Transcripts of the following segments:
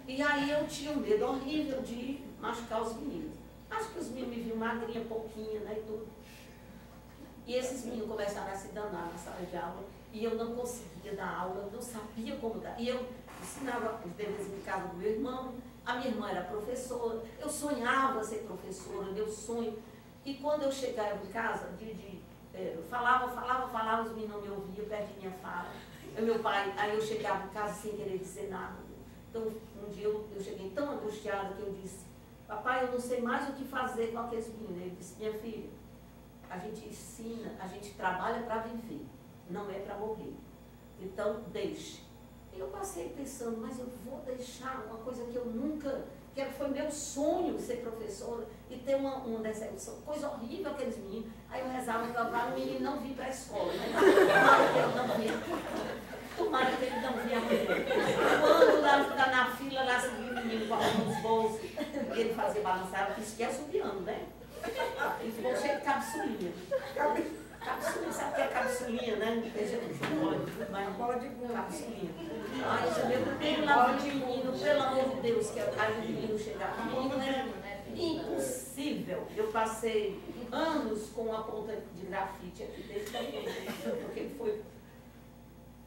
E aí eu tinha um medo horrível de machucar os meninos. Acho que os meninos me viam magrinha, pouquinha, né, e tudo. E esses meninos começaram a se danar na sala de aula, e eu não conseguia dar aula, não sabia como dar. E eu ensinava os deveres em casa do meu irmão, a minha irmã era professora, eu sonhava ser professora, meu sonho. E quando eu chegava em casa, eu falava, os meninos não me ouviam, perdi minha fala. Meu pai, aí eu chegava em casa sem querer dizer nada. Então, um dia eu cheguei tão angustiada que eu disse, papai, eu não sei mais o que fazer com aqueles meninos. Ele disse, minha filha, a gente ensina, a gente trabalha para viver, não é para morrer. Então, deixe. E eu passei pensando, mas eu vou deixar uma coisa que eu nunca, que foi meu sonho ser professora, e ter uma decepção, coisa horrível aqueles meninos. Aí eu rezava para o menino não vir para a escola, né? Tomara que ele não vinha. Tomara que ele não vinha amanhã. Quando lá na fila, lá seguindo o menino com a mão nos bolsos, e ele fazia balançar, isso que é assobiando, né? Eles vão cheio de capsulinha. Capsulinha, sabe o que é capsulinha, né? Bola de gude. Capsulinha. Aí eu meu primeiro lá de menino, pelo amor de Deus, que aí o menino chegava. O menino era impossível. Eu passei anos com uma ponta de grafite aqui dentro da minha, porque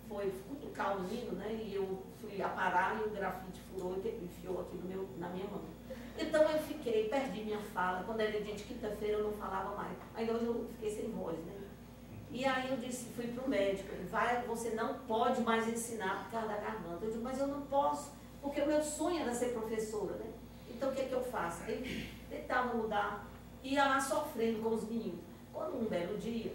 foi cutucar o menino, né? E eu fui aparar e o grafite furou e enfiou aqui na minha mão. Então eu perdi minha fala. Quando era dia de quinta-feira eu não falava mais. Ainda hoje eu fiquei sem voz, né? E aí eu disse, fui para o médico, ele você não pode mais ensinar por causa da garganta. Eu digo, mas eu não posso, porque o meu sonho era ser professora, né? Então o que é que eu faço? Eu tentava mudar, ia lá sofrendo com os meninos. Quando um belo dia,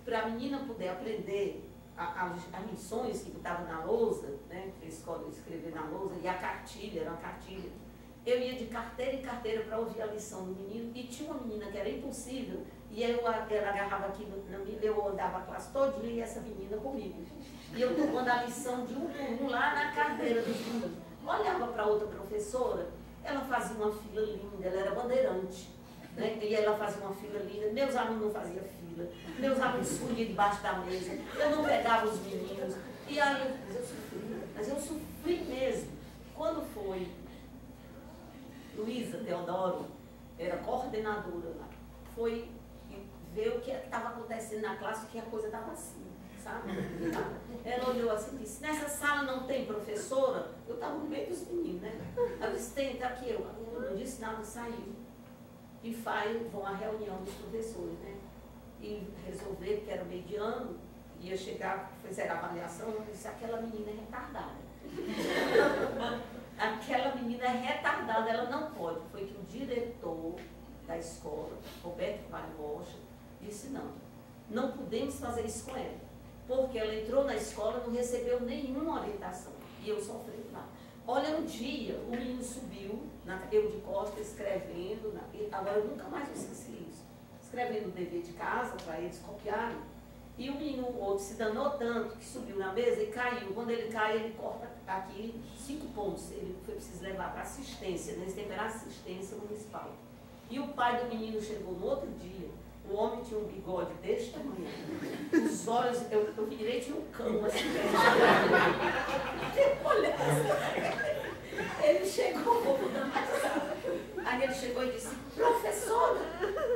para a menina poder aprender as lições que estavam na lousa, né? A escola escrever na lousa, e a cartilha, era uma cartilha. Eu ia de carteira em carteira para ouvir a lição do menino, e tinha uma menina que era impossível, e ela agarrava aqui, eu andava a classe todinha e essa menina comigo. E eu tomando a lição de um por um lá na carteira dos meninos. Olhava para outra professora, ela fazia uma fila linda, ela era bandeirante, né? E ela fazia uma fila linda, meus alunos não faziam fila, meus alunos escondiam debaixo da mesa, eu não pegava os meninos. E aí mas eu sofri mesmo. Quando foi Luísa Teodoro, era coordenadora lá, foi ver o que estava acontecendo na classe, que a coisa estava assim, sabe? Ela olhou assim e disse, nessa sala não tem professora? Eu estava no meio dos meninos, né? Ela disse, tem, está aqui. Eu não disse nada, saiu. E vão à reunião dos professores, né? E resolver, que era meio de ano, ia chegar, fizeram a avaliação, eu disse, aquela menina é retardada. Aquela menina é retardada, ela não pode. Foi que o diretor da escola, Roberto Vale Rocha, disse não podemos fazer isso com ela, porque ela entrou na escola e não recebeu nenhuma orientação, e eu sofri lá. Olha, um dia o menino subiu, eu de costas, escrevendo, agora eu nunca mais esqueci isso, escrevendo o dever de casa para eles copiarem, e o menino, o outro, se danou tanto que subiu na mesa e caiu. Quando ele cai, ele corta aqui 5 pontos, ele foi preciso levar para assistência, nesse tempo era assistência municipal. E o pai do menino chegou no outro dia, o homem tinha um bigode deste tamanho, os olhos, eu virei, tinha um cão assim, olha, ele chegou, aí ele chegou e disse, professora,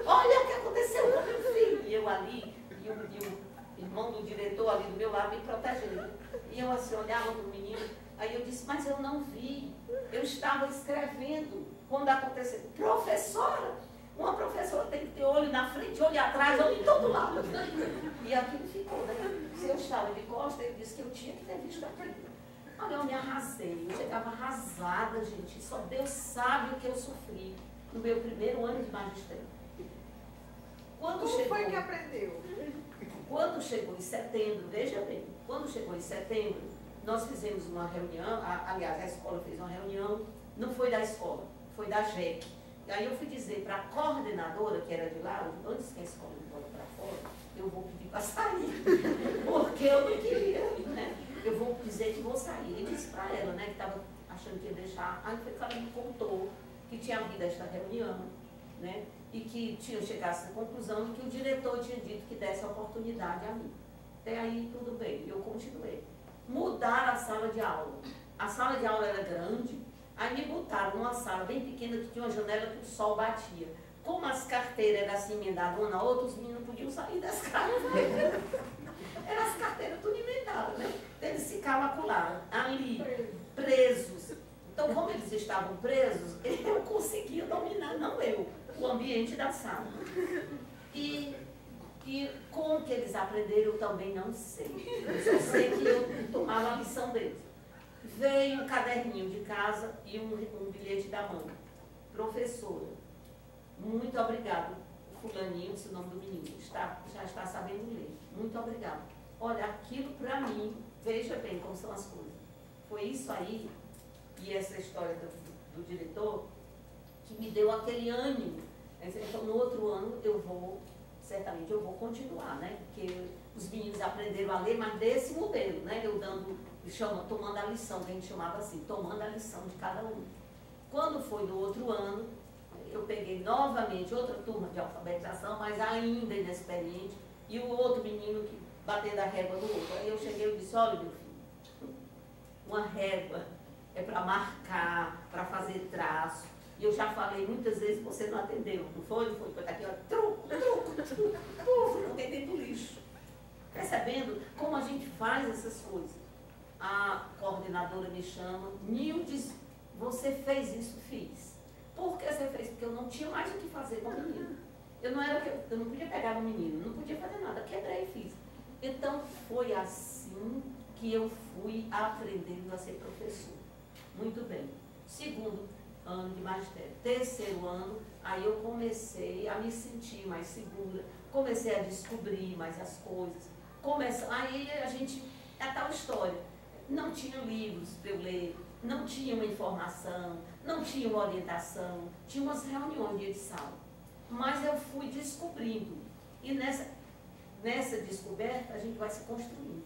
olha o que aconteceu com meu filho. E eu ali, e o irmão do diretor ali do meu lado me protegendo. E eu assim, olhava para o menino, aí eu disse, mas eu não vi, eu estava escrevendo quando aconteceu. Professora, uma professora tem que ter olho na frente, olho atrás, olho em todo lado. E aquilo ficou, né? Se eu estava de costas, ele disse que eu tinha que ter visto aquilo. Olha, eu me arrasei, eu chegava arrasada, gente. Só Deus sabe o que eu sofri no meu primeiro ano de magistério. Como foi que aprendeu? Quando chegou em setembro, veja bem, quando chegou em setembro, nós fizemos uma reunião, aliás, a escola fez uma reunião, não foi da escola, foi da JEC. E aí eu fui dizer para a coordenadora, que era de lá, antes que a escola me bote para fora, eu vou pedir para sair, porque eu não queria, né? Eu vou dizer que vou sair. E disse para ela, né, que estava achando que ia deixar. Aí foi que ela me contou que tinha havido esta reunião, né, e que tinha chegado a essa conclusão de que o diretor tinha dito que desse a oportunidade a mim. Até aí tudo bem, eu continuei. Mudaram a sala de aula. a sala de aula era grande, aí me botaram numa sala bem pequena que tinha uma janela que o sol batia. Como as carteiras eram assim emendadas uma na outra, os meninos não podiam sair das carteiras. Eram as carteiras tudo emendadas, né? Eles ficavam lá, ali, presos. Então, como eles estavam presos, eu conseguia dominar, não eu, o ambiente da sala. E como que eles aprenderam, eu também não sei. Eu só sei que eu tomava a lição deles. Veio um caderninho de casa e um bilhete da mãe. Professora, muito obrigado. Fulaninho, esse é o nome do menino, já está sabendo ler. Muito obrigado. Olha, aquilo para mim, veja bem como são as coisas. Foi isso aí, e essa história do diretor, que me deu aquele ânimo. Então, no outro ano, certamente eu vou continuar, né? Porque os meninos aprenderam a ler, mas desse modelo, né? Eu tomando a lição, que a gente chamava assim, tomando a lição de cada um. Quando foi no outro ano, eu peguei novamente outra turma de alfabetização, mas ainda inexperiente, e o outro menino que bateu da régua no outro. Aí eu cheguei e disse, olha, meu filho, uma régua é para marcar, para fazer traço. E eu já falei muitas vezes, você não atendeu, não foi? Não foi? Foi aqui, ó, truco, não tem dentro do lixo. Percebendo como a gente faz essas coisas. A coordenadora me chama, Nildes, você fez isso? Fiz. Por que você fez? Porque eu não tinha mais o que fazer com o menino. Eu não podia pegar no menino, não podia fazer nada, quebrei e fiz. Então, foi assim que eu fui aprendendo a ser professor. Muito bem. Segundo ano de magistério. Terceiro ano, aí eu comecei a me sentir mais segura, comecei a descobrir mais as coisas. Aí a gente, é a tal história, não tinha livros para eu ler, não tinha uma informação, não tinha uma orientação, tinha umas reuniões de sala. Mas eu fui descobrindo. E nessa descoberta, a gente vai se construindo.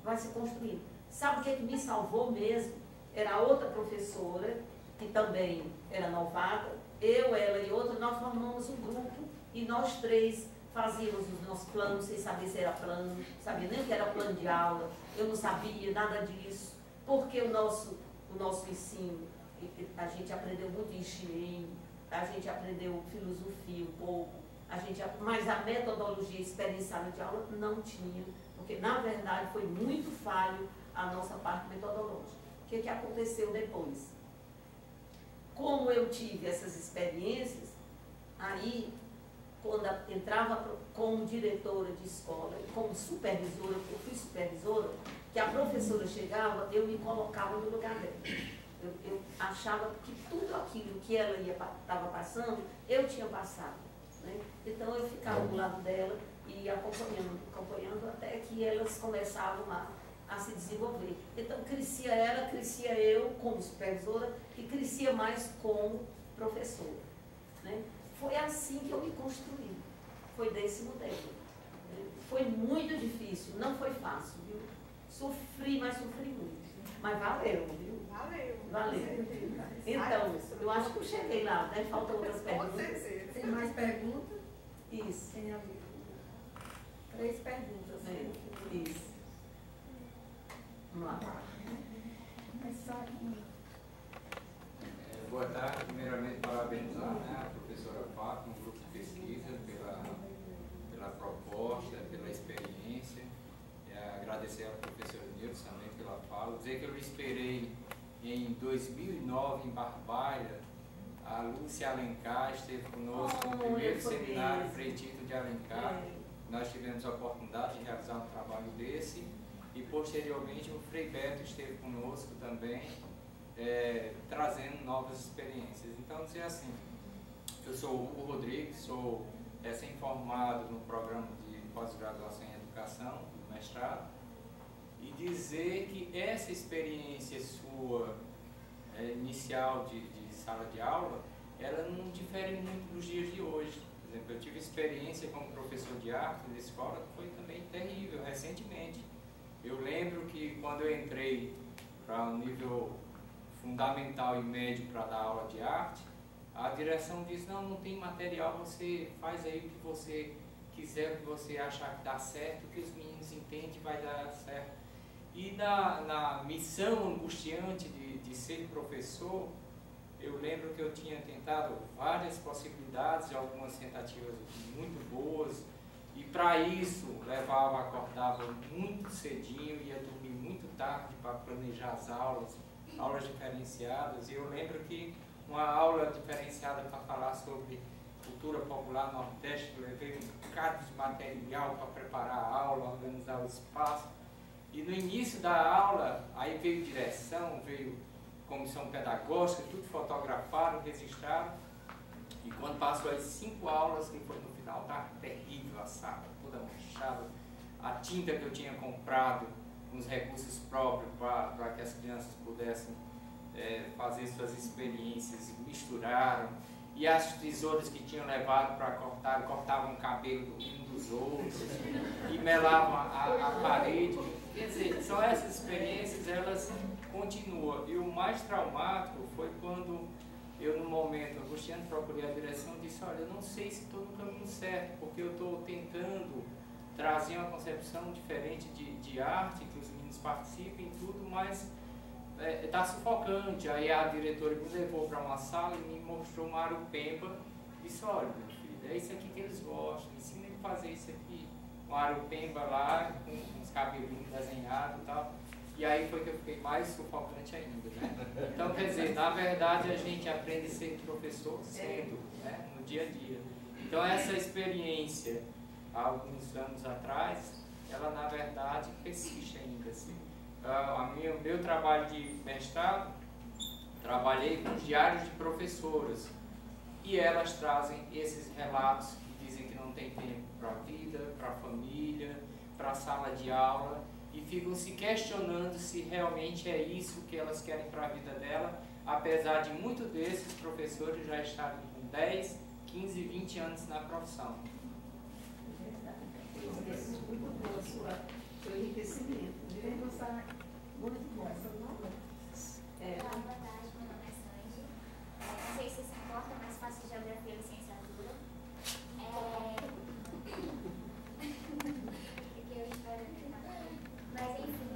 Vai se construindo. Sabe o que me salvou mesmo? Era outra professora, que também era novata, eu, ela e outra, nós formamos um grupo e nós três fazíamos os nossos planos, sem saber se era plano, sabia nem o que era plano de aula, eu não sabia nada disso, porque o nosso ensino, a gente aprendeu muito higiene, a gente aprendeu filosofia um pouco, mas a metodologia experienciada de aula não tinha, porque na verdade foi muito falho a nossa parte metodológica. O que aconteceu depois? Como eu tive essas experiências, aí, quando entrava como diretora de escola, como supervisora, eu fui supervisora, que a professora chegava, eu me colocava no lugar dela. Eu achava que tudo aquilo que ela estava passando, eu tinha passado. Né? Então, eu ficava do lado dela e acompanhando até que elas começavam a se desenvolver. Então, crescia ela, crescia eu como supervisora e crescia mais como professora. Né? Foi assim que eu me construí. Foi desse modelo. Foi muito difícil, não foi fácil, viu? Sofri, mas sofri muito. Mas valeu, viu? Valeu. Então, eu acho que eu cheguei lá, né? Faltam outras perguntas. Tem mais perguntas? Isso. Tem ali 3 perguntas. Isso. Vamos lá. Boa tarde. Primeiramente, parabenizar, né, a professora Fátima, um grupo de pesquisa, pela proposta, pela experiência. Agradecer ao professor Nilson também pela fala. Dizer que eu esperei em 2009, em Barbalha, a Lúcia Alencar esteve conosco no primeiro seminário Frei Tito de Alencar. Nós tivemos a oportunidade de realizar um trabalho desse. E posteriormente o Frei Beto esteve conosco também, trazendo novas experiências. Então, dizer assim, eu sou o Hugo Rodrigues, sou recém-formado no programa de pós-graduação em educação, mestrado, e dizer que essa experiência sua inicial de sala de aula, ela não difere muito dos dias de hoje. Por exemplo, eu tive experiência como professor de arte na escola, que foi também terrível, recentemente. Eu lembro que quando eu entrei para o nível fundamental e médio para dar aula de arte, a direção disse, não tem material, você faz aí o que você quiser, o que você achar que dá certo, o que os meninos entendem vai dar certo. E na missão angustiante de ser professor, eu lembro que eu tinha tentado várias possibilidades, algumas tentativas muito boas, e para isso acordava muito cedinho, ia dormir muito tarde para planejar as aulas diferenciadas. E eu lembro que uma aula diferenciada para falar sobre cultura popular nordeste, eu levei um bocado de material para preparar a aula, organizar o espaço. E no início da aula, aí veio direção, veio comissão pedagógica, tudo fotografado, registrado. E quando passou as 5 aulas, que foi no final, estava terrível a sala, toda manchada. A tinta que eu tinha comprado, com os recursos próprios para que as crianças pudessem fazer suas experiências, misturaram. E as tesouras que tinham levado para cortar, cortavam o cabelo um dos outros e melavam a parede. Quer dizer, são essas experiências, elas continuam. E o mais traumático foi quando eu, no momento, angustiante, procurei a direção e disse: olha, eu não sei se estou no caminho certo, porque eu estou tentando trazer uma concepção diferente de arte, que os meninos participem e tudo, mas está sufocante. Aí a diretora me levou para uma sala e me mostrou um Arupemba e disse: olha, meu filho, é isso aqui que eles gostam, ensina ele a fazer isso aqui. Um Arupemba lá, com uns cabelinhos desenhados e tal. E aí foi que eu fiquei mais sufocante ainda, né? Então, quer dizer, na verdade a gente aprende a ser professor cedo, né? No dia a dia. Então essa experiência, há alguns anos atrás, ela na verdade persiste ainda, assim. O meu trabalho de mestrado, trabalhei com diários de professoras e elas trazem esses relatos que dizem que não tem tempo para a vida, para a família, para a sala de aula, e ficam se questionando se realmente é isso que elas querem para a vida dela, apesar de muitos desses professores já estarem com 10, 15, 20 anos na profissão. Muito boa seu enriquecimento. Muito bom. Boa tarde, meu nome é Sandy. Não sei se isso importa, mas faço geografia e licenciatura. Mas enfim,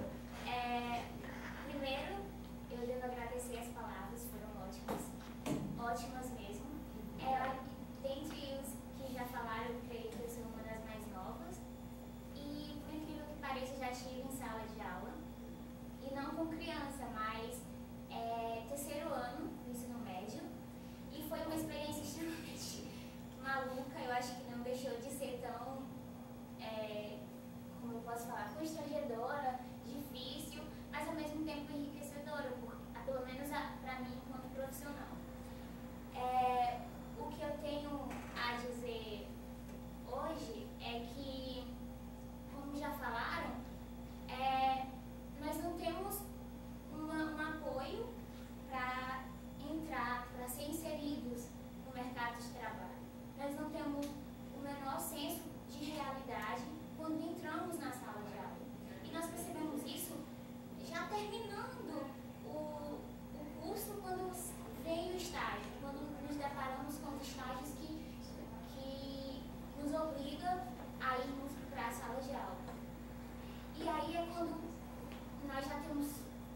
primeiro eu devo agradecer as palavras, foram ótimas mesmo. Dentre os que já falaram, eu creio que eu sou uma das mais novas. E por incrível que pareça, já estive em sala de aula. E não com criança, mas terceiro ano do ensino médio. E foi uma experiência extremamente maluca. Eu acho que não deixou de ser tão, como eu posso falar, constrangedora, difícil, mas ao mesmo tempo enriquecedora, pelo menos para mim enquanto profissional. O que eu tenho a dizer hoje é que, como já falaram, nós não temos um apoio para entrar, para ser inseridos no mercado de trabalho. Nós não temos o menor senso de realidade quando entramos na sala de aula. E nós percebemos isso já terminando o curso, quando vem o estágio, quando nos deparamos com os estágios que nos obriga a irmos para a sala de aula. E aí é quando nós já temos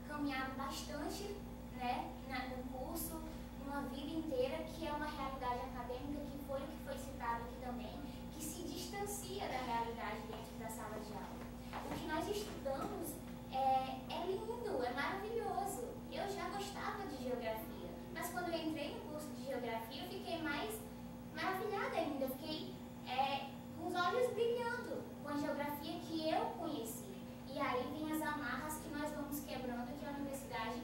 caminhado bastante, né, no curso, uma vida inteira, que é uma realidade acadêmica, que foi o que foi citado aqui também, que se distancia da realidade dentro da sala de aula. O que nós estudamos é lindo, é maravilhoso. Eu já gostava de geografia, mas quando eu entrei no curso de geografia, eu fiquei mais maravilhada ainda, eu fiquei com os olhos brilhando com a geografia que eu conheci. E aí vem as amarras que nós vamos quebrando, que a universidade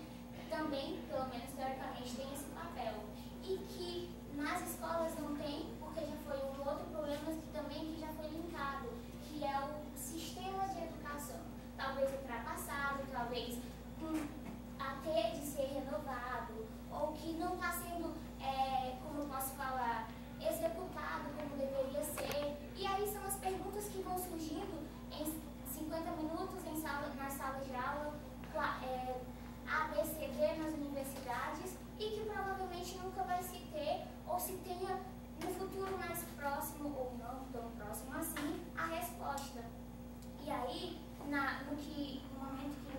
também, pelo menos teoricamente, tem esse papel. E que nas escolas não tem, porque já foi um outro problema que já foi linkado, que é o sistema de educação. Talvez ultrapassado, talvez até de ser renovado, ou que não está sendo, como eu posso falar, executado como deveria ser. E aí são as perguntas que vão surgindo em 50 minutos nas salas de aula, ABCD nas universidades, e que provavelmente nunca vai se ter, ou se tenha no futuro mais próximo, ou não tão próximo assim, a resposta. E aí, no momento que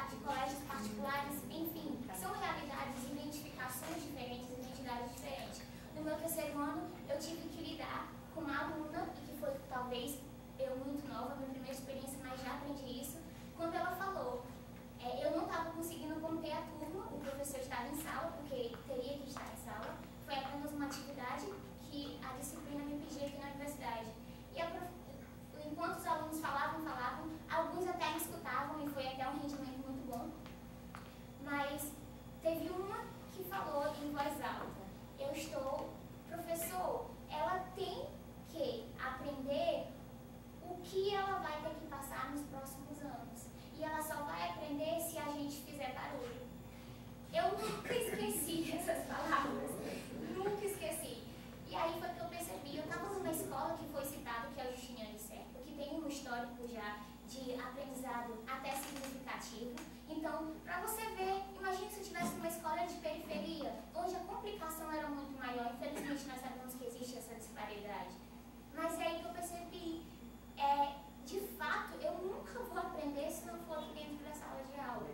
de colégios particulares, enfim, são realidades, identificações diferentes, identidades diferentes. No meu terceiro ano, eu tive que lidar com uma aluna, e que foi talvez eu muito nova, minha primeira experiência, mas já aprendi isso, quando ela falou, eu não estava conseguindo conter a turma, o professor estava em sala, porque teria que estar em sala, foi apenas uma atividade que a disciplina me pedia aqui na universidade. E enquanto os alunos falavam, alguns até me escutavam e foi até um rendimento muito bom, mas teve uma que falou em voz alta, professor, ela tem que aprender o que ela vai ter que passar nos próximos anos. E ela só vai aprender se a gente fizer barulho. Eu nunca esqueci essas palavras. Nunca esqueci. E aí foi que eu percebi. Eu estava numa escola que foi citado, que é o Justiniano Serpa, que tem um histórico já de aprendizado até significativo. Então, para você ver, imagine se eu estivesse numa escola de periferia, onde a complicação era muito maior. Infelizmente, nós sabemos que existe essa disparidade. Mas é aí que eu percebi, de fato, eu nunca vou aprender se não for dentro da sala de aula.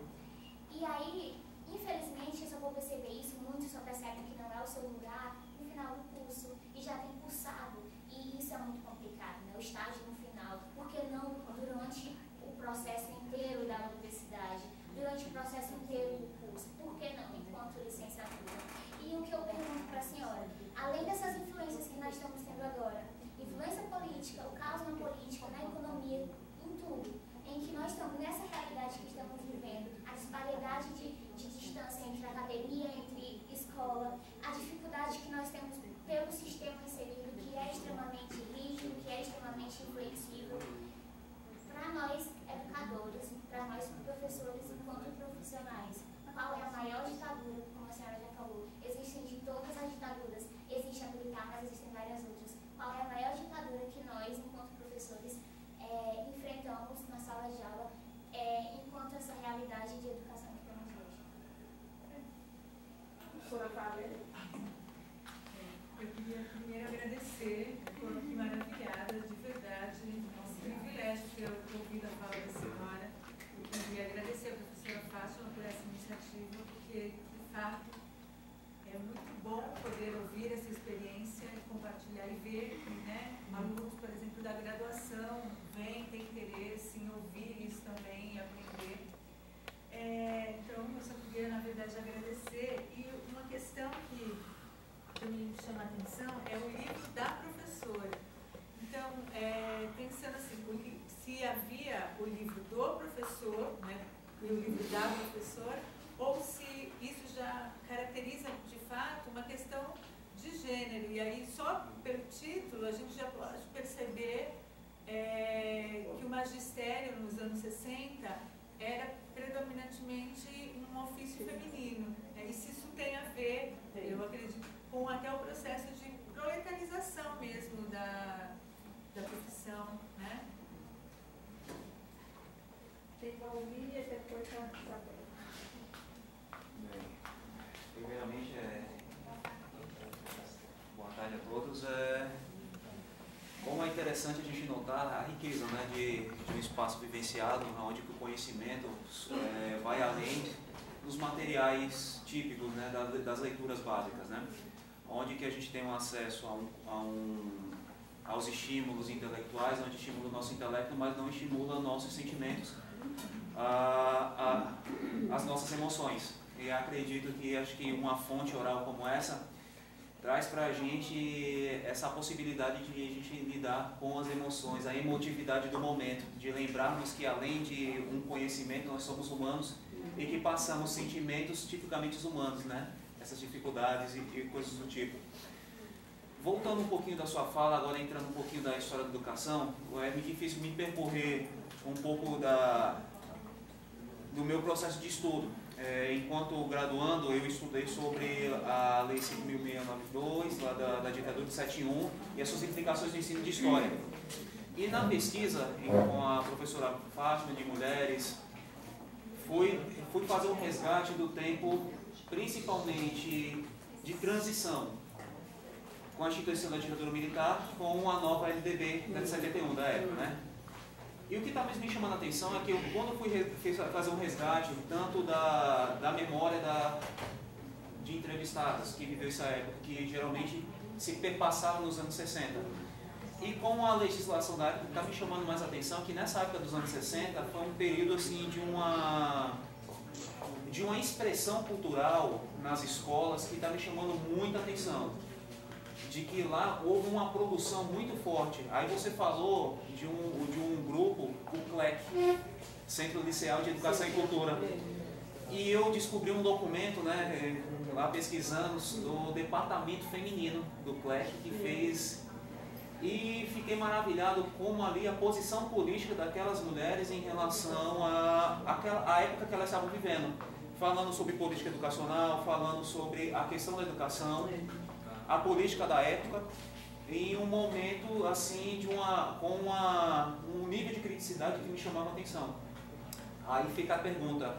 E aí, infelizmente, eu só vou perceber isso, muitos só percebem que não é o seu lugar no final do curso, e já tem cursado. E isso é muito complicado, né? O estágio no final. Por que não durante o processo inteiro da universidade, durante o processo inteiro do curso? Por que não enquanto licenciatura? E o que eu pergunto para a senhora, além dessas influências que nós estamos tendo agora, influência política, o caos na política, na economia, em tudo, em que nós estamos nessa realidade que estamos vivendo, a disparidade de distância entre academia, entre escola, a dificuldade que nós temos pelo sistema inserido, que é extremamente rígido, que é extremamente inflexível, para nós educadores, para nós professores enquanto profissionais, qual é a maior ditadura, como a senhora já falou? Existem de todas as ditaduras, existe a militar, mas existem várias outras. Qual é a maior ditadura que nós, enquanto professores, enfrentamos na sala de aula, enquanto essa realidade de educação que temos hoje? Professora Fábia. Eu queria primeiro agradecer, estou aqui maravilhada, de verdade, é um privilégio ter ouvido a fala da senhora. Eu queria agradecer a professora Fátima por essa iniciativa, porque, de fato, é muito bom poder ouvir essa experiência e compartilhar e ver, né, alunos, por exemplo, da graduação, vêm, têm interesse em ouvir isso também e aprender. Então, eu só queria, na verdade, agradecer. E uma questão que me chama a atenção é o livro da professora. Então, pensando assim, se havia o livro do professor, né, e o livro da professora, ou se isso já caracteriza, de fato, uma questão de gênero. E aí, só pelo título, a gente já pode perceber que o magistério, nos anos 60, era predominantemente um ofício feminino. E se isso tem a ver, eu acredito, com até o processo de proletarização mesmo da profissão, né? Tem que ouvir e depois saber. Primeiramente, boa tarde a todos. Como é interessante a gente notar a riqueza, né, de um espaço vivenciado, onde o conhecimento vai além dos materiais típicos, né, das leituras básicas, né, onde que a gente tem um acesso aos estímulos intelectuais, onde estimula o nosso intelecto, mas não estimula nossos sentimentos, as nossas emoções. E acredito que acho que uma fonte oral como essa traz para a gente essa possibilidade de a gente lidar com as emoções, a emotividade do momento, de lembrarmos que além de um conhecimento nós somos humanos e que passamos sentimentos tipicamente humanos, né? Essas dificuldades e coisas do tipo. Voltando um pouquinho da sua fala, agora entrando um pouquinho da história da educação, é muito difícil me percorrer um pouco do meu processo de estudo. Enquanto graduando, eu estudei sobre a Lei 5.692, lá da ditadura de 7.1, e as suas implicações no ensino de história. E na pesquisa, com a professora Fátima, de mulheres, fui fazer um resgate do tempo, principalmente de transição, com a instituição da ditadura militar, com a nova LDB de 71 da época, né? E o que está me chamando a atenção é que quando eu fui fazer um resgate, tanto da memória de entrevistadas que viveu essa época, que geralmente se perpassaram nos anos 60, e com a legislação da época, está me chamando mais a atenção que nessa época dos anos 60 foi um período assim de uma expressão cultural nas escolas que está me chamando muita atenção. De que lá houve uma produção muito forte. Aí você falou de um grupo, o CLEC, Centro Liceal de Educação e Cultura. E eu descobri um documento, né, lá pesquisando, do departamento feminino do CLEC, que fez... E fiquei maravilhado como ali a posição política daquelas mulheres em relação à época que elas estavam vivendo. Falando sobre política educacional, falando sobre a questão da educação, a política da época, em um momento assim com um nível de criticidade que me chamava a atenção. Aí fica a pergunta,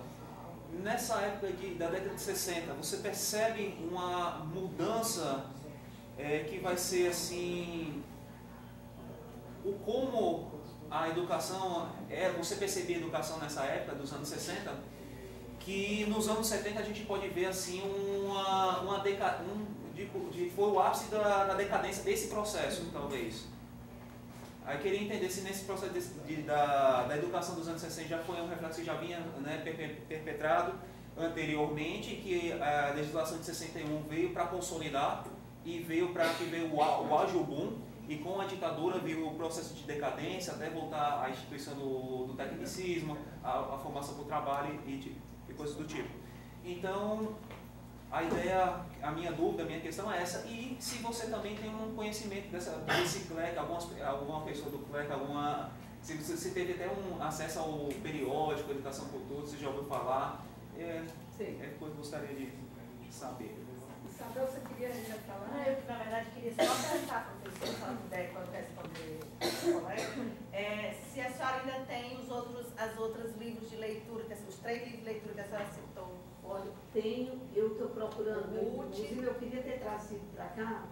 nessa época da década de 60, você percebe uma mudança que vai ser assim, como a educação, você percebia a educação nessa época dos anos 60, que nos anos 70 a gente pode ver assim foi o ápice da decadência desse processo, talvez. Aí queria entender se nesse processo da educação dos anos 60 já foi um reflexo que já vinha, né, perpetrado anteriormente, que a legislação de 61 veio para consolidar e veio o ágil boom, e com a ditadura veio o processo de decadência até voltar à instituição do tecnicismo, a formação para o trabalho e coisas do tipo. Então, a minha dúvida, a minha questão é essa. E se você também tem um conhecimento desse CLEC, alguma pessoa do CLEC, se você teve até um acesso ao periódico Educação por Todos, você já ouviu falar, depois gostaria de saber. Isabel, você queria ainda falar? Eu, na verdade, queria só perguntar para a professora, se ela puder, quando responder o colega, se a senhora ainda tem as outras livros de leitura, os 3 livros de leitura que a senhora citou. Olha, eu estou procurando. Inclusive, eu queria ter trazido para cá,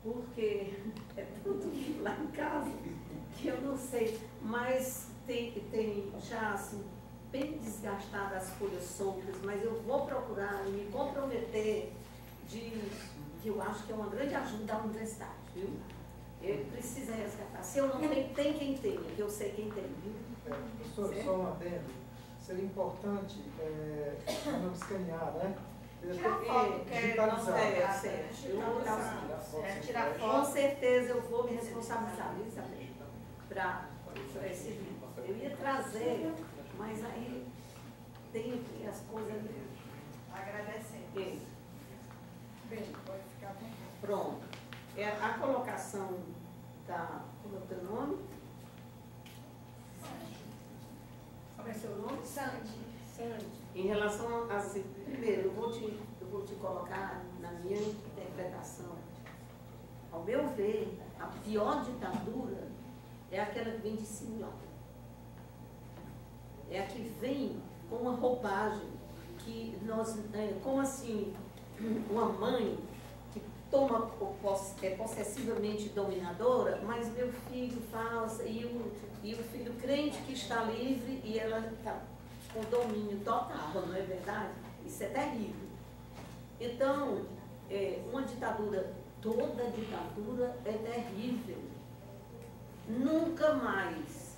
porque é tanto livro lá em casa que eu não sei. Mas tem já assim, bem desgastadas as folhas soltas, mas eu vou procurar e me comprometer que eu acho que é uma grande ajuda da universidade, viu? Eu preciso resgatar. Se eu não tenho, tem quem tenha, que eu sei quem tem, viu? Professor, só um adendo. Seria importante não escanear, né? Tirar foto, tirar foto. Com certeza eu vou me responsabilizar, viu, Isabel? Para esse livro. Eu ia trazer, mas aí tem as coisas ali. Agradecendo. Bem, pode ficar bom. Pronto. A colocação como é o teu nome? Qual é o seu nome? Sandy. Em relação a... Primeiro, eu vou te colocar na minha interpretação. Ao meu ver, a pior ditadura é aquela que vem de cima. É a que vem com uma roupagem que nós... como assim, uma mãe que é possessivamente dominadora, mas meu filho falsa, e o filho crente que está livre e ela está com domínio total, não é verdade? Isso é terrível. Então, uma ditadura, toda ditadura é terrível. Nunca mais.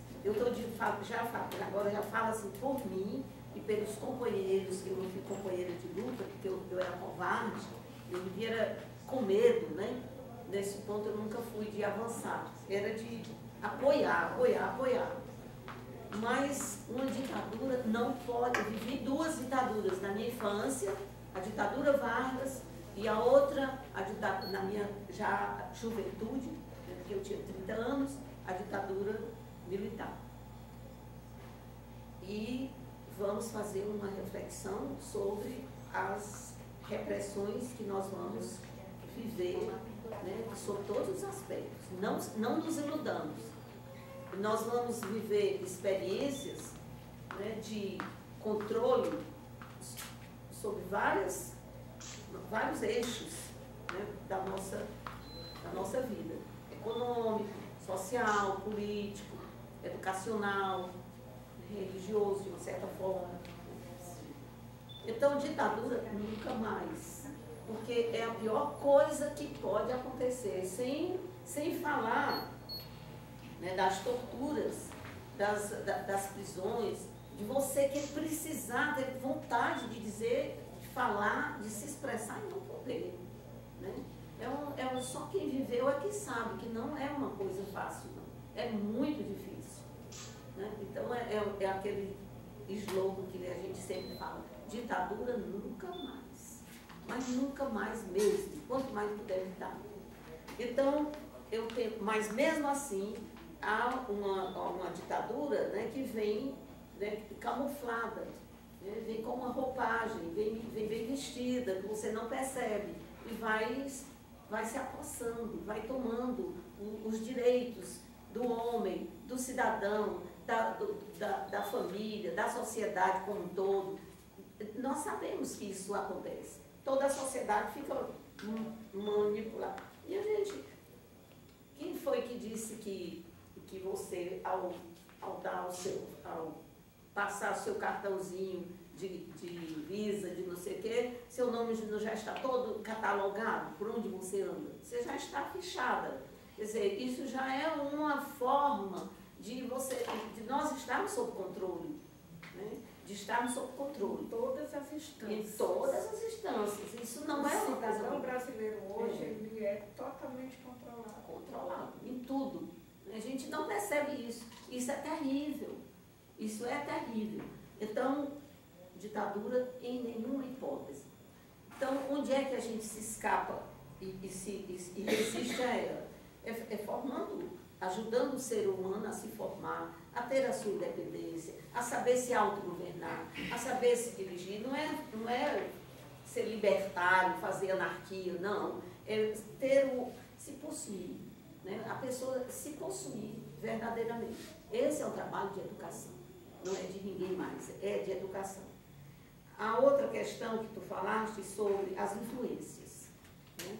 Agora já falo assim por mim e pelos companheiros, que eu não fui companheira de luta, porque eu era covarde, eu vivia com medo, né? Nesse ponto eu nunca fui de avançar, era de apoiar. Mas uma ditadura não pode. Eu vivi 2 ditaduras na minha infância, a ditadura Vargas e a outra, na minha já juventude, porque eu tinha 30 anos, a ditadura militar. E vamos fazer uma reflexão sobre as repressões que nós vamos viver, né, sobre todos os aspectos. Não nos iludamos. Nós vamos viver experiências, né, de controle sobre vários eixos, né, da nossa vida. Econômico, social, político, educacional, religioso, de uma certa forma. Então, ditadura nunca mais, porque é a pior coisa que pode acontecer, sem falar, né, das torturas, das prisões, de você que precisar ter vontade de dizer, de falar, de se expressar e não poder. Né? Só quem viveu é que sabe que não é uma coisa fácil, não. É muito difícil. Né? Então, é aquele slogan que a gente sempre fala, ditadura nunca mais, mas nunca mais mesmo, quanto mais puder evitar. Então, mas mesmo assim, há uma ditadura, né, que vem, né, camuflada, né, vem com uma roupagem, vem bem vestida, que você não percebe, e vai se apossando, vai tomando os direitos do homem, do cidadão, da família, da sociedade como um todo. Nós sabemos que isso acontece. Toda a sociedade fica manipulada. E a gente, quem foi que disse que você, ao passar o seu cartãozinho de Visa, de não sei o quê, seu nome já está todo catalogado por onde você anda? Você já está fichada. Quer dizer, isso já é uma forma de nós estarmos sob controle, né? De estarmos sob controle. Em todas as instâncias. Em todas as instâncias. Isso não é uma coisa... O cidadão brasileiro hoje, ele é totalmente controlado. Controlado, em tudo. A gente não percebe isso. Isso é terrível. Isso é terrível. Então, ditadura em nenhuma hipótese. Então, onde é que a gente se escapa e resiste a ela? É formando, ajudando o ser humano a se formar, a ter a sua independência, a saber se autogovernar, a saber se dirigir. Não é ser libertário, fazer anarquia, não. É se possuir, né? A pessoa se possuir verdadeiramente. Esse é o trabalho de educação. Não é de ninguém mais, é de educação. A outra questão que tu falaste sobre as influências, né?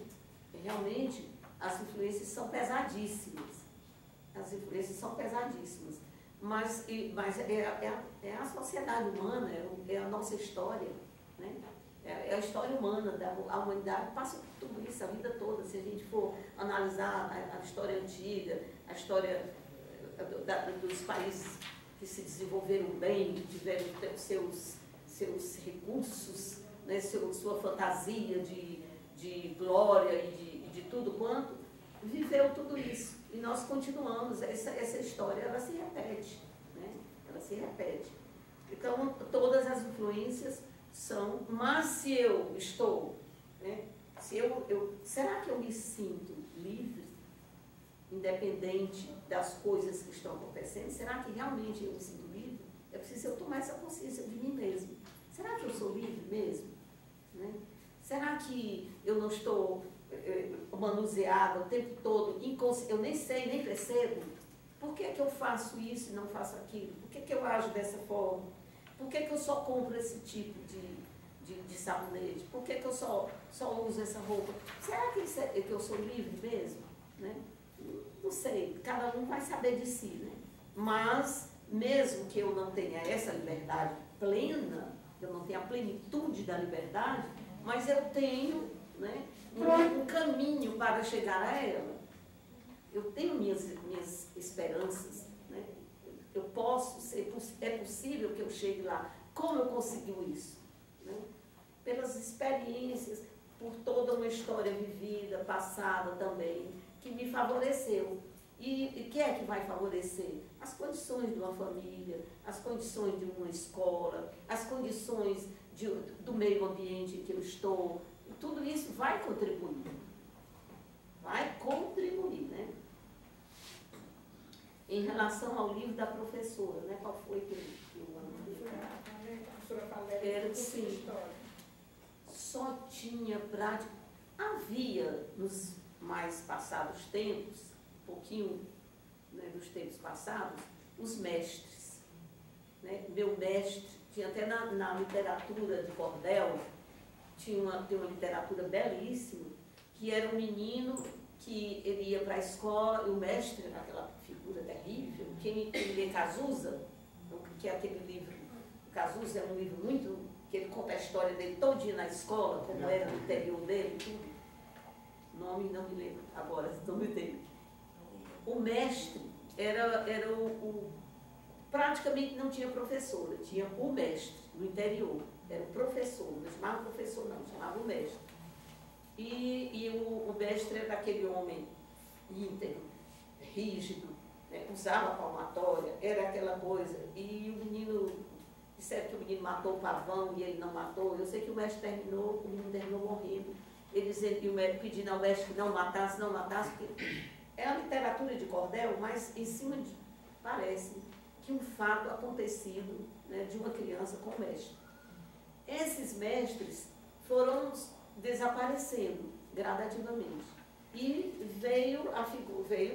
Realmente, as influências são pesadíssimas. As influências são pesadíssimas. Mas é a sociedade humana, é a nossa história, né? É a história humana, a humanidade passa por tudo isso a vida toda. Se a gente for analisar a história antiga, a história dos países que se desenvolveram bem, que tiveram seus recursos, né, sua fantasia de glória e de tudo quanto, viveu tudo isso. E nós continuamos, essa história, ela se repete, né? Ela se repete. Então, todas as influências são, mas se eu estou, né, será que eu me sinto livre, independente das coisas que estão acontecendo? Será que realmente eu me sinto livre? É preciso eu tomar essa consciência de mim mesmo. Será que eu sou livre mesmo? Né? Será que eu não estou manuseada o tempo todo, eu nem sei, nem percebo? Por que eu faço isso e não faço aquilo? Por que eu ajo dessa forma? Por que eu só compro esse tipo de sabonete? Por que eu só uso essa roupa? Será que eu sou livre mesmo? Né? Não sei, cada um vai saber de si, né? Mas, mesmo que eu não tenha essa liberdade plena, eu não tenho a plenitude da liberdade, mas eu tenho, né, um caminho para chegar a ela. Eu tenho minhas esperanças, né? Eu posso é possível que eu chegue lá. Como eu consegui isso? Né? Pelas experiências, por toda uma história vivida, passada também, que me favoreceu. E o que é que vai favorecer? As condições de uma família, as condições de uma escola, as condições do meio ambiente em que eu estou. Tudo isso vai contribuir. Vai contribuir, né? Em relação ao livro da professora, né? Qual foi que eu era sim. Só tinha prática. Havia nos mais passados tempos, um pouquinho, né, dos tempos passados, os mestres. Né? Meu mestre, tinha até na literatura de cordel, tem uma literatura belíssima, que era um menino que ele ia para a escola, e o mestre era aquela figura terrível, quem lê Cazuza, que é aquele livro, Cazuza é um livro muito, que ele conta a história dele todinha na escola, como era no interior dele, tudo. O nome não me lembro agora, o nome dele. O mestre era praticamente não tinha professora, tinha o mestre no interior, era o professor, não chamava professor não, chamava o mestre. E o mestre era aquele homem íntegro, rígido, né, usava palmatória, era aquela coisa, e o menino, disseram que o menino matou o pavão e ele não matou, eu sei que o mestre terminou, o menino terminou morrendo, eles pedindo ao mestre que não matasse, porque é a literatura de cordel, mas em cima de, parece, que um fato acontecido, né, de uma criança com o mestre. Esses mestres foram desaparecendo gradativamente e veio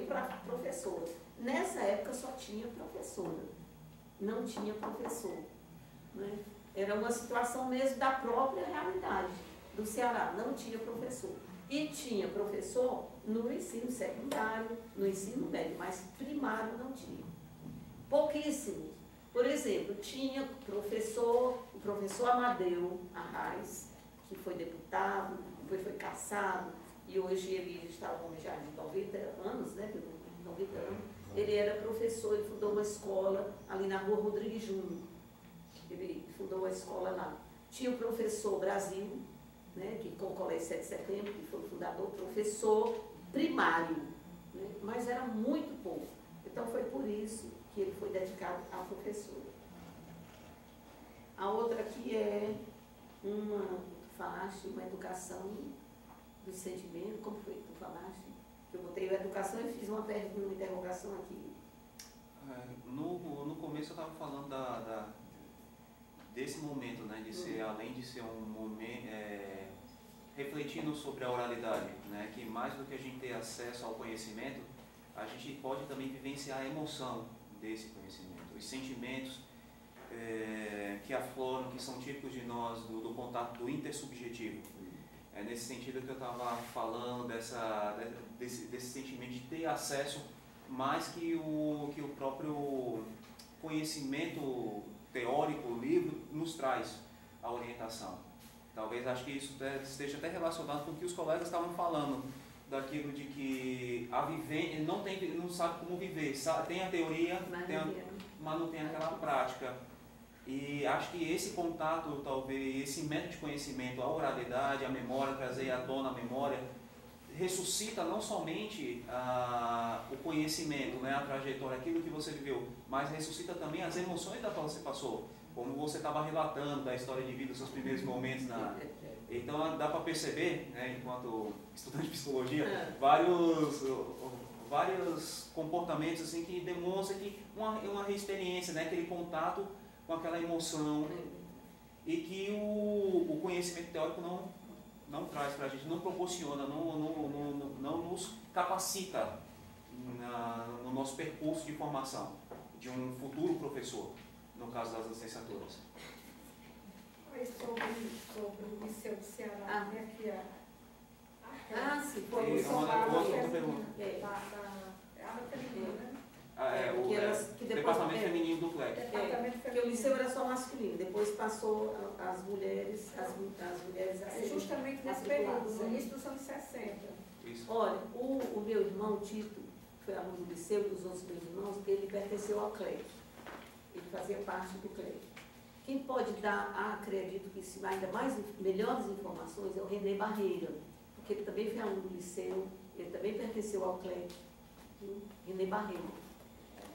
para a professora. Nessa época só tinha professora, não tinha professor, né? Era uma situação mesmo da própria realidade do Ceará, não tinha professor. E tinha professor no ensino secundário, no ensino médio, mas primário não tinha. Pouquíssimos. Por exemplo, tinha o professor Amadeu Arraes, que foi deputado, depois foi cassado, e hoje ele está já de 90 anos, né? 90 anos. Ele era professor, ele fundou uma escola ali na rua Rodrigues Júnior. Ele fundou uma escola lá. Tinha o professor Brasil, né, que com o Colégio 7 de Setembro, que foi o fundador, professor primário, né, mas era muito pouco. Então foi por isso que ele foi dedicado à professora. A outra aqui é tu falaste, uma educação do sentimento, como foi que tu falaste? Que eu botei a educação e fiz uma pergunta, uma interrogação aqui. No começo eu estava falando desse momento, né, de ser, além de ser um momento, refletindo sobre a oralidade, né, que mais do que a gente ter acesso ao conhecimento, a gente pode também vivenciar a emoção desse conhecimento, os sentimentos que afloram, que são típicos de nós, do contato do intersubjetivo. É nesse sentido que eu estava falando desse sentimento de ter acesso mais que o próprio conhecimento teórico, o livro, nos traz a orientação. Talvez acho que isso esteja até relacionado com o que os colegas estavam falando, daquilo de que a vivência não sabe como viver, tem a teoria, mas não tem aquela prática. E acho que esse contato, talvez, esse método de conhecimento, a oralidade, a memória, trazer à tona a memória, ressuscita não somente o conhecimento, né, a trajetória, aquilo que você viveu, mas ressuscita também as emoções da qual você passou. Como você estava relatando da história de vida, dos seus primeiros momentos Então dá para perceber, né, enquanto estudante de psicologia, vários comportamentos assim, que demonstram que uma experiência, né, aquele contato com aquela emoção, e que o conhecimento teórico não traz para a gente, não proporciona, não nos capacita no nosso percurso de formação de um futuro professor, no caso das licenciaturas. Sobre o Liceu do Ceará, né, que sim, foi outra pergunta. Departamento feminino do CLEC. Porque o liceu era só masculino, depois passou as mulheres a serem. Justamente nesse período, no início dos anos 60. Isso. Olha, o meu irmão Tito, que foi aluno do liceu, e dos outros meus irmãos, ele pertenceu ao CLEC. Ele fazia parte do CLEC. Quem pode dar, acredito que se ainda melhores informações, é o René Barreira, porque ele também foi aluno do liceu, ele também pertenceu ao CLEC. René Barreira.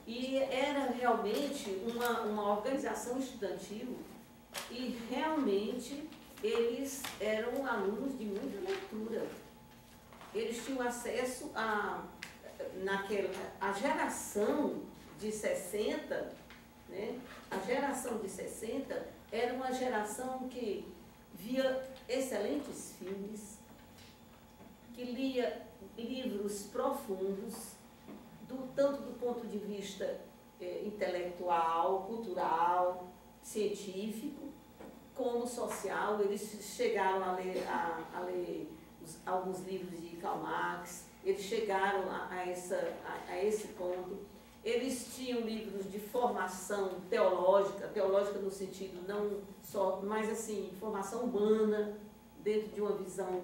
E era realmente uma organização estudantil e realmente eles eram alunos de muita leitura. Eles tinham acesso a geração de 60, né? A geração de 60 era uma geração que via excelentes filmes, que lia livros profundos, tanto do ponto de vista intelectual, cultural, científico, como social. Eles chegaram a ler alguns livros de Karl Marx, eles chegaram a esse ponto. Eles tinham livros de formação teológica, teológica no sentido não só, mas assim, formação humana, dentro de uma visão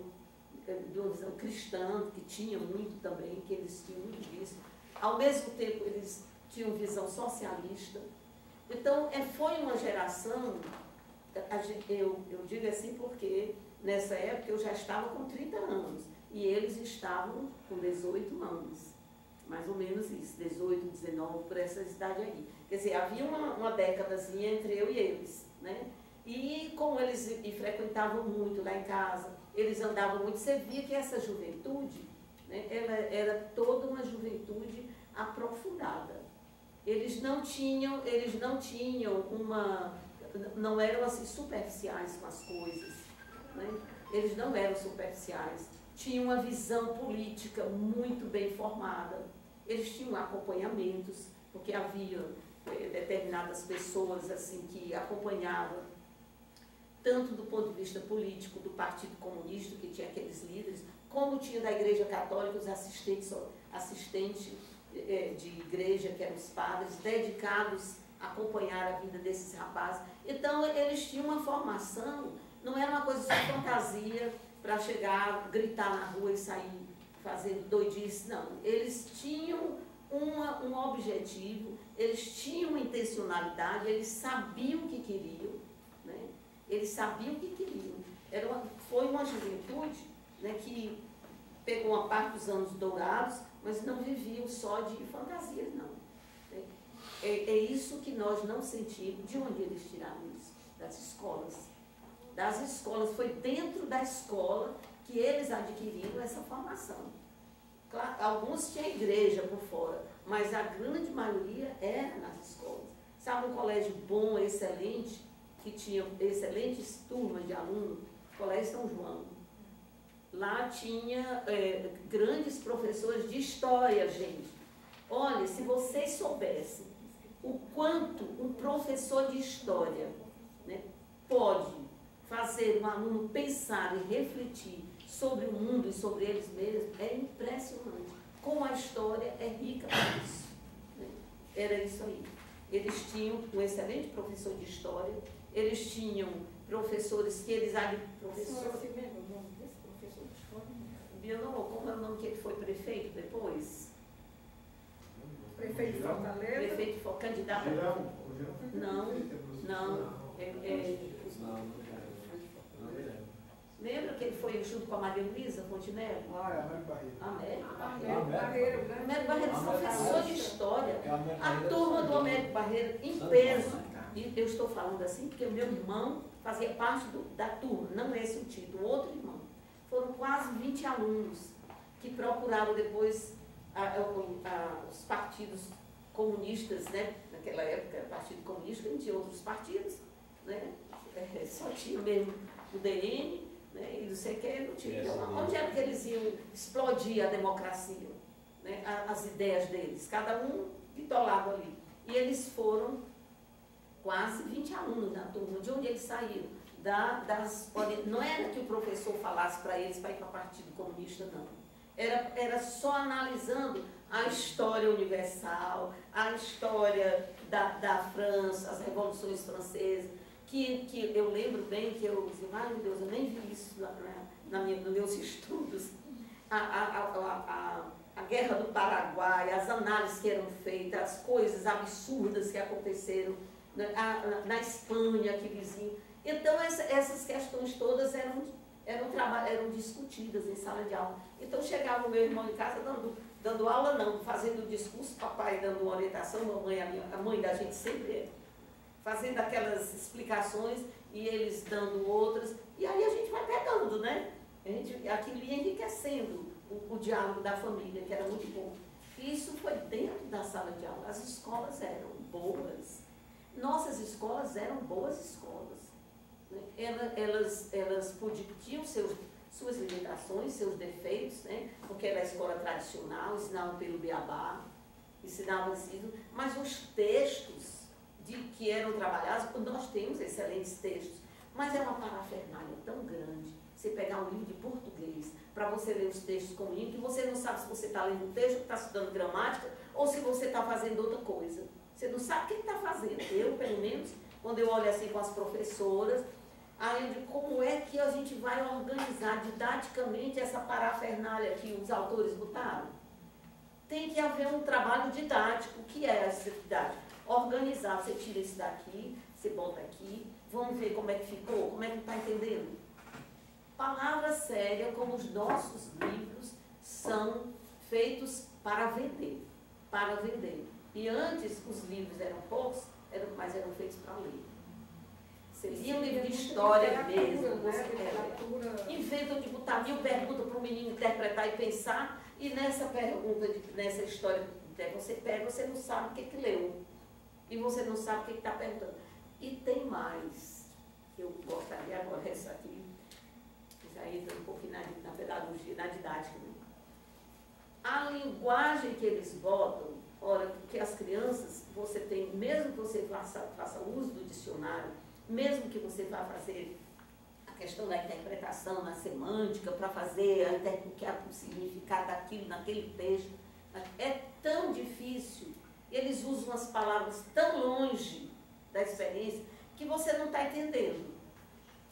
cristã, que tinha muito também, que eles tinham muito disso. Ao mesmo tempo, eles tinham visão socialista. Então, foi uma geração, eu digo assim porque nessa época eu já estava com 30 anos e eles estavam com 18 anos. Mais ou menos isso, 18, 19, por essa idade aí. Quer dizer, havia uma décadazinha entre eu e eles, né? E como eles frequentavam muito lá em casa, eles andavam muito, você via que essa juventude, né, ela era toda uma juventude aprofundada. Eles não tinham não eram assim superficiais com as coisas, né? Eles não eram superficiais. Tinham uma visão política muito bem formada. Eles tinham acompanhamentos, porque havia determinadas pessoas assim que acompanhavam, tanto do ponto de vista político, do Partido Comunista, que tinha aqueles líderes, como tinha da Igreja Católica os assistentes de igreja, que eram os padres, dedicados a acompanhar a vida desses rapazes. Então, eles tinham uma formação, não era uma coisa só fantasia, para chegar, gritar na rua e sair fazendo doidice, não. Eles tinham um objetivo, eles tinham uma intencionalidade, eles sabiam o que queriam, né? Eles sabiam o que queriam. Foi uma juventude, né, que pegou uma parte dos anos dourados, mas não viviam só de fantasias, não. É isso que nós não sentimos. De onde eles tiraram isso? Das escolas. Das escolas, foi dentro da escola que eles adquiriram essa formação. Claro, alguns tinham igreja por fora, mas a grande maioria era nas escolas. Sabe, um colégio bom, excelente, que tinha excelentes turmas de alunos? Colégio São João. Lá tinha grandes professores de história, gente. Olha, se vocês soubessem o quanto um professor de história, né, pode fazer um aluno pensar e refletir sobre o mundo e sobre eles mesmos, é impressionante. Como a história é rica por isso, né? Era isso aí. Eles tinham um excelente professor de história, eles tinham professores que eles... Professor, você lembra o nome desse professor de história? Bielô, como é o nome que ele foi prefeito depois? Prefeito de Fortaleza? Prefeito, candidato. Não. Lembra que ele foi junto com a Maria Luísa Fontenelle? Américo Américo Barreiro. Américo Barreiro, professor de história. A turma do Américo Barreiro, em peso. E eu estou falando assim porque o meu irmão fazia parte da turma, não esse o título, o outro irmão. Foram quase 20 alunos que procuraram depois os partidos comunistas, né? Naquela época, o Partido Comunista, não tinha outros partidos, né? Só tinha mesmo o DN, né? E não sei o que, não tinha. Então, onde era que eles iam explodir a democracia, né? As ideias deles, cada um bitolado ali. E eles foram quase 20 alunos na turma. De onde eles saíram? Não era que o professor falasse para eles para ir para o Partido Comunista, não. Era só analisando a história universal, a história da França, as revoluções francesas, que eu lembro bem que eu dizia, ai meu Deus, eu nem vi isso nos meus estudos. A Guerra do Paraguai, as análises que eram feitas, as coisas absurdas que aconteceram na Espanha, aqui vizinho. Então, essas questões todas eram discutidas em sala de aula. Então, chegava o meu irmão em casa dando aula, não, fazendo discurso, papai dando uma orientação, a mãe da gente sempre fazendo aquelas explicações e eles dando outras. E aí a gente vai pegando, né? Aquilo ia enriquecendo o diálogo da família, que era muito bom. E isso foi dentro da sala de aula. As escolas eram boas. Nossas escolas eram boas escolas. Elas tinham suas limitações, seus defeitos, né? Porque era a escola tradicional, ensinavam pelo beabá, ensinavam assim, mas os textos que eram trabalhados, nós temos excelentes textos, mas é uma parafernália tão grande. Você pegar um livro de português, para você ler os textos como livro, que você não sabe se você está lendo um texto, está estudando gramática, ou se você está fazendo outra coisa. Você não sabe o que está fazendo. Eu, pelo menos, quando eu olho assim com as professoras, aí eu digo, como é que a gente vai organizar didaticamente essa parafernália que os autores botaram? Tem que haver um trabalho didático. O que é essa didática? Organizar, você tira isso daqui, você bota aqui, vamos ver como é que ficou, como é que está entendendo? Palavra séria, como os nossos livros são feitos para vender, E antes os livros eram poucos, mas eram feitos para ler. Você lia um livro de história mesmo, você inventa de botar 1000 perguntas para o menino interpretar e pensar, e nessa pergunta, nessa história que você pega, você não sabe o que leu. E você não sabe o que está perguntando. E tem mais. Eu gostaria agora, isso aqui, já entra um pouquinho na pedagogia, na didática. Né? A linguagem que eles botam, ora, porque as crianças, você tem, mesmo que você faça uso do dicionário, mesmo que você vá fazer a questão da interpretação, na semântica, para fazer o significado daquilo naquele texto, é tão difícil, eles usam as palavras tão longe da experiência, que você não está entendendo.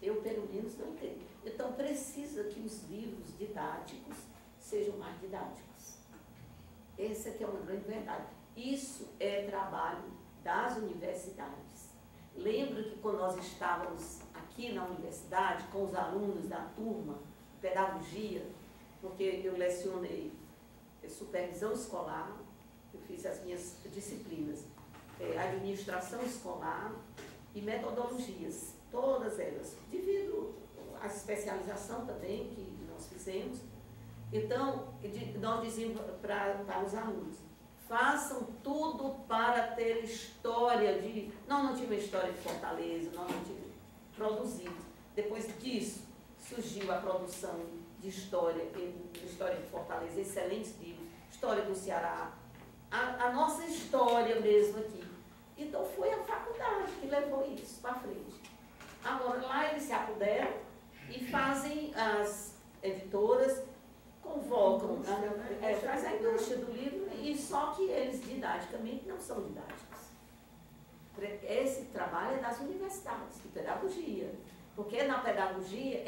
Eu, pelo menos, não entendo. Então, precisa que os livros didáticos sejam mais didáticos. Essa aqui é uma grande verdade. Isso é trabalho das universidades. Lembro que quando nós estávamos aqui na universidade, com os alunos da turma, pedagogia, porque eu lecionei supervisão escolar, eu fiz as minhas disciplinas, administração escolar e metodologias, todas elas, devido à especialização também que nós fizemos. Então, nós dizíamos para os alunos, façam tudo para ter história de... Nós não tínhamos história de Fortaleza, nós não tínhamos produzido. Depois disso, surgiu a produção de história de Fortaleza, excelentes livros, história do Ceará, a nossa história mesmo aqui. Então, foi a faculdade que levou isso para frente. Agora, lá eles se apoderam e fazem as editoras, convocam, faz a indústria do livro, e só que eles didaticamente não são didáticos. Esse trabalho é das universidades, de pedagogia. Porque é da pedagogia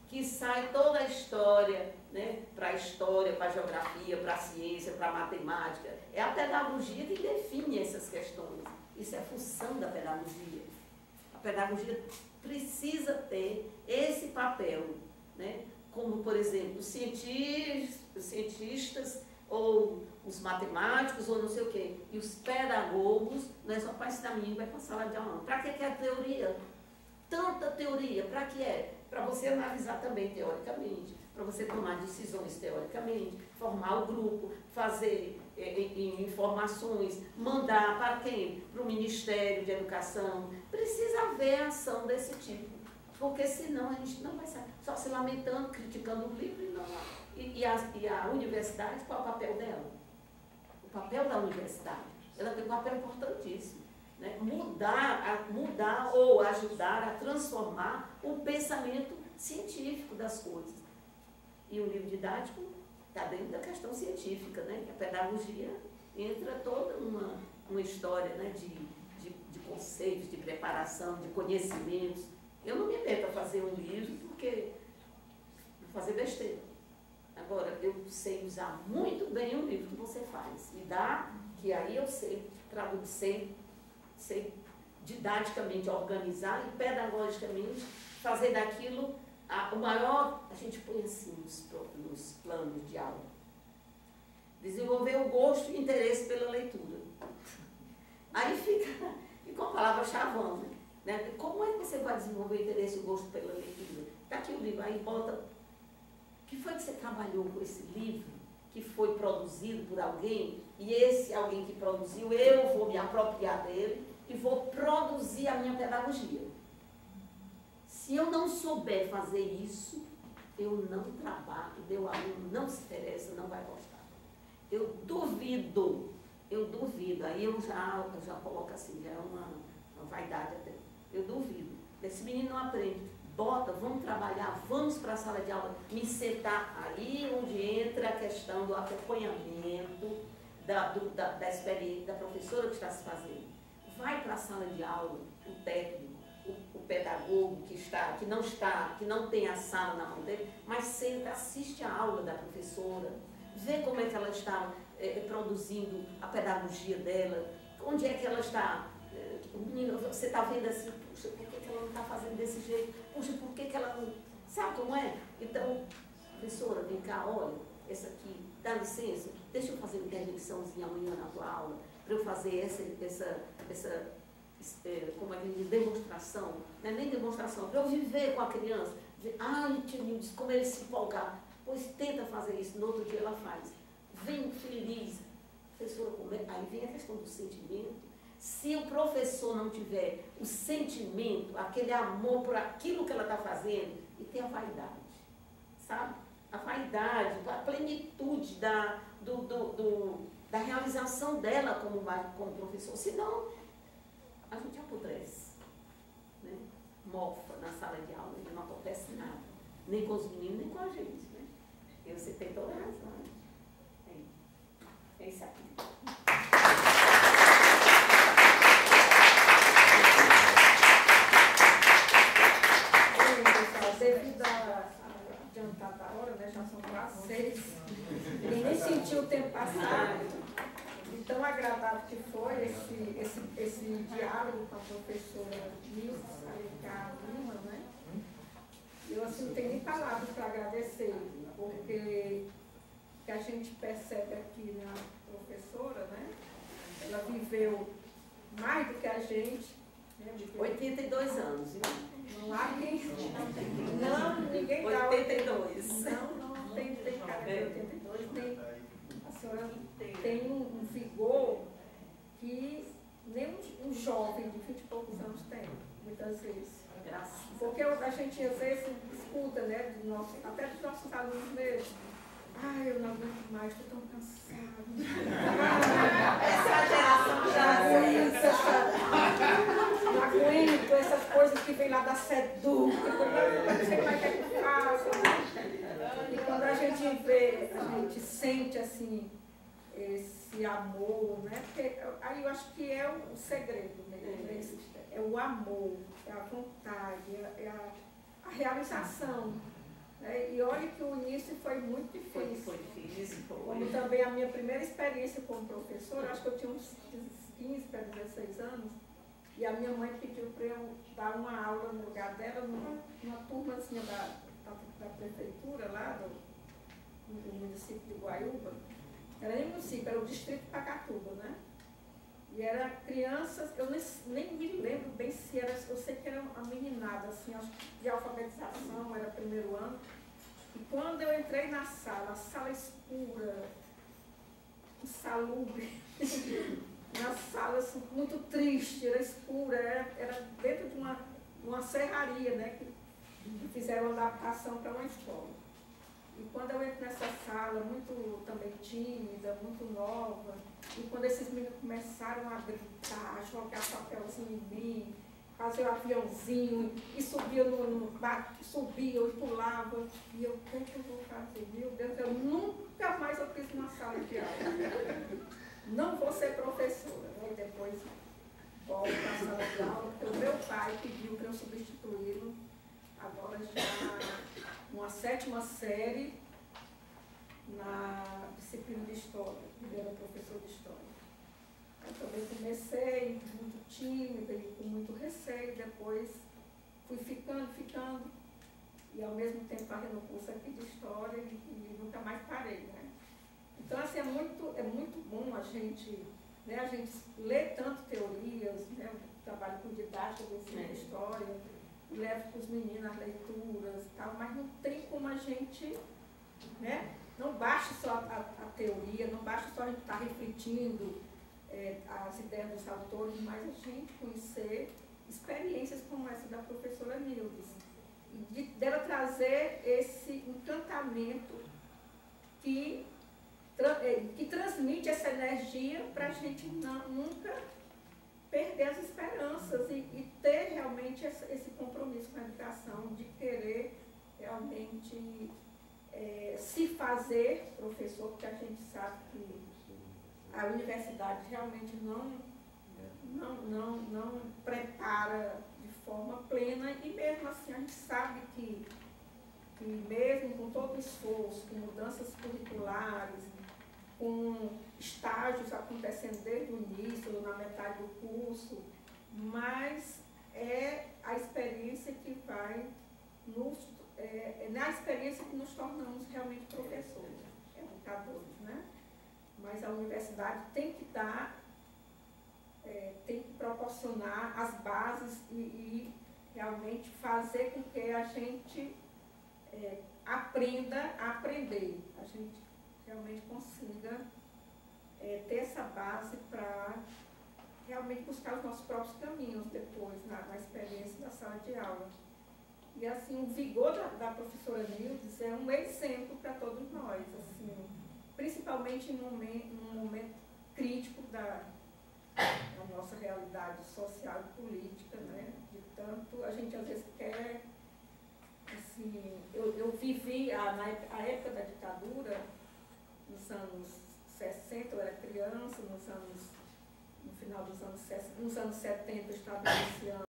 que sai toda a história, né, para a história, para a geografia, para a ciência, para a matemática. É a pedagogia que define essas questões. Isso é função da pedagogia. A pedagogia precisa ter esse papel, né? Como, por exemplo, os cientistas ou os matemáticos ou não sei o quê. E os pedagogos, não é só para ensinar menino, vai para a sala de aula. Para que é a teoria? Tanta teoria, para que é? Para você analisar também teoricamente, para você tomar decisões teoricamente, formar o grupo, fazer informações, mandar para quem? Para o Ministério de Educação. Precisa haver ação desse tipo, porque senão a gente não vai sair só se lamentando, criticando o livro e não. E a universidade, qual é o papel dela? O papel da universidade, ela tem um papel importantíssimo. Né? Mudar ou ajudar a transformar o pensamento científico das coisas. E o livro didático está dentro da questão científica, né? A pedagogia entra toda uma história, né? de conceitos, de preparação, de conhecimentos. Eu não me meto a fazer um livro porque vou fazer besteira. Agora, eu sei usar muito bem o livro que você faz. E dá que aí eu sei traduzir, sei didaticamente organizar e pedagogicamente fazer daquilo o maior, a gente põe assim nos planos de aula. Desenvolver o gosto e interesse pela leitura. Aí fica uma palavra chavão, né? Como é que você vai desenvolver interesse e gosto pela leitura? Está aqui o livro, aí bota... O que foi que você trabalhou com esse livro que foi produzido por alguém, e esse alguém que produziu, eu vou me apropriar dele e vou produzir a minha pedagogia. Se eu não souber fazer isso, eu não trabalho, meu aluno não se interessa, não vai gostar. Eu duvido, aí eu já coloco assim, já é uma vaidade até. Eu duvido. Esse menino não aprende. Bota, vamos trabalhar, vamos para a sala de aula, me sentar aí onde entra a questão do acompanhamento, da experiência da professora que está se fazendo. Vai para a sala de aula, o técnico, o pedagogo que não tem a sala na mão dele, mas senta, assiste a aula da professora, vê como é que ela está produzindo a pedagogia dela, onde é que ela está. Menino, você está vendo assim, puxa, por que ela não está fazendo desse jeito? Puxa, por que ela não. Sabe como é? Então, professora, vem cá, olha, essa aqui, dá licença, deixa eu fazer uma intervençãozinha amanhã na tua aula, para eu fazer essa como é que demonstração, não é nem demonstração, para eu viver com a criança, dizer, ai, tio Nildes, como ele se empolgar, pois tenta fazer isso, no outro dia ela faz, vem feliz, professora, aí vem a questão do sentimento. Se o professor não tiver o sentimento, aquele amor por aquilo que ela está fazendo, e tem a vaidade, sabe? A vaidade, a plenitude da realização dela como professor, senão a gente apodrece, né? Mofa na sala de aula e não acontece nada, nem com os meninos, nem com a gente, né? E você tem toda a razão. É isso aqui. Devido a adiantar da hora, né, já são quase 6, e nem senti o tempo passar, e tão agradável que foi esse diálogo com a professora Nilka Lima, né? Eu assim não tenho nem palavras para agradecer, porque o que a gente percebe aqui na professora, né? Ela viveu mais do que a gente, né? 82 anos, viu? Não há quem. Não, ninguém dá 82. Não tem cara de 82. A senhora tem um vigor que nem um jovem de 20 e poucos anos tem, muitas vezes. Porque a gente às vezes escuta, né, até dos nossos alunos mesmo. Ai, eu não aguento mais, estou tão cansado. Essa é a geração já. Não aguento essas coisas que vem lá da SEDU, não sei mais o que é que eu faço. E quando a gente vê, a gente sente assim, esse amor, né? Porque aí eu acho que é o segredo mesmo, é o amor, é a vontade, é a realização. E olha que o início foi muito difícil. Foi difícil. Como também a minha primeira experiência como professora, acho que eu tinha uns 15 para 16 anos, e a minha mãe pediu para eu dar uma aula no lugar dela, numa turmazinha da prefeitura lá, do município de Guaiúba. Era nem município, era o distrito de Pacatuba, né? E era crianças, eu nem me lembro bem se era, eu sei que era uma meninada, assim, acho que de alfabetização, era primeiro ano. E quando eu entrei na sala, a sala escura, insalubre, na sala assim, muito triste, era escura, era dentro de uma serraria, né, que fizeram uma adaptação para uma escola. E quando eu entro nessa sala, muito também tímida, muito nova, e quando esses meninos começaram a gritar, a jogar papelzinho em mim, fazer um aviãozinho, e subia no barco, subia, eu pulava, e eu, o que é que eu vou fazer? Meu Deus, eu nunca mais eu fiz uma sala de aula. Não vou ser professora. Aí depois volto para a sala de aula, porque o meu pai pediu para eu substituí-lo, agora já numa 7ª série, na disciplina de História, ele era professor de História. Aí também comecei muito tímida e com muito receio, depois fui ficando, e ao mesmo tempo fazendo curso aqui de História e nunca mais parei, né? Então, assim, é muito bom a gente lê tanto teorias, né? Eu trabalho com didática, eu ensino História, levo para os meninos as leituras e tal, mas não tem como a gente, né? Não basta só a teoria, não basta só a gente estar refletindo as ideias dos autores, mas a gente conhecer experiências como essa da professora Nildes. E dela trazer esse encantamento que transmite essa energia para a gente nunca perder as esperanças e ter realmente esse compromisso com a educação, de querer realmente se fazer professor, porque a gente sabe que a universidade realmente não prepara de forma plena, e mesmo assim a gente sabe que mesmo com todo o esforço, com mudanças curriculares, com estágios acontecendo desde o início, ou na metade do curso, mas é a experiência que vai na experiência que nos tornamos realmente professores, educadores, né? Mas a universidade tem que tem que proporcionar as bases e realmente fazer com que a gente aprenda a aprender, a gente realmente consiga ter essa base para realmente buscar os nossos próprios caminhos depois, na experiência da sala de aula. E assim, o vigor da professora Nildes é um exemplo para todos nós, assim, principalmente num momento crítico da nossa realidade social e política, né? De tanto a gente às vezes quer, assim, eu vivi a época da ditadura, nos anos 60, eu era criança, no final dos anos 60, nos anos 70 eu estava iniciando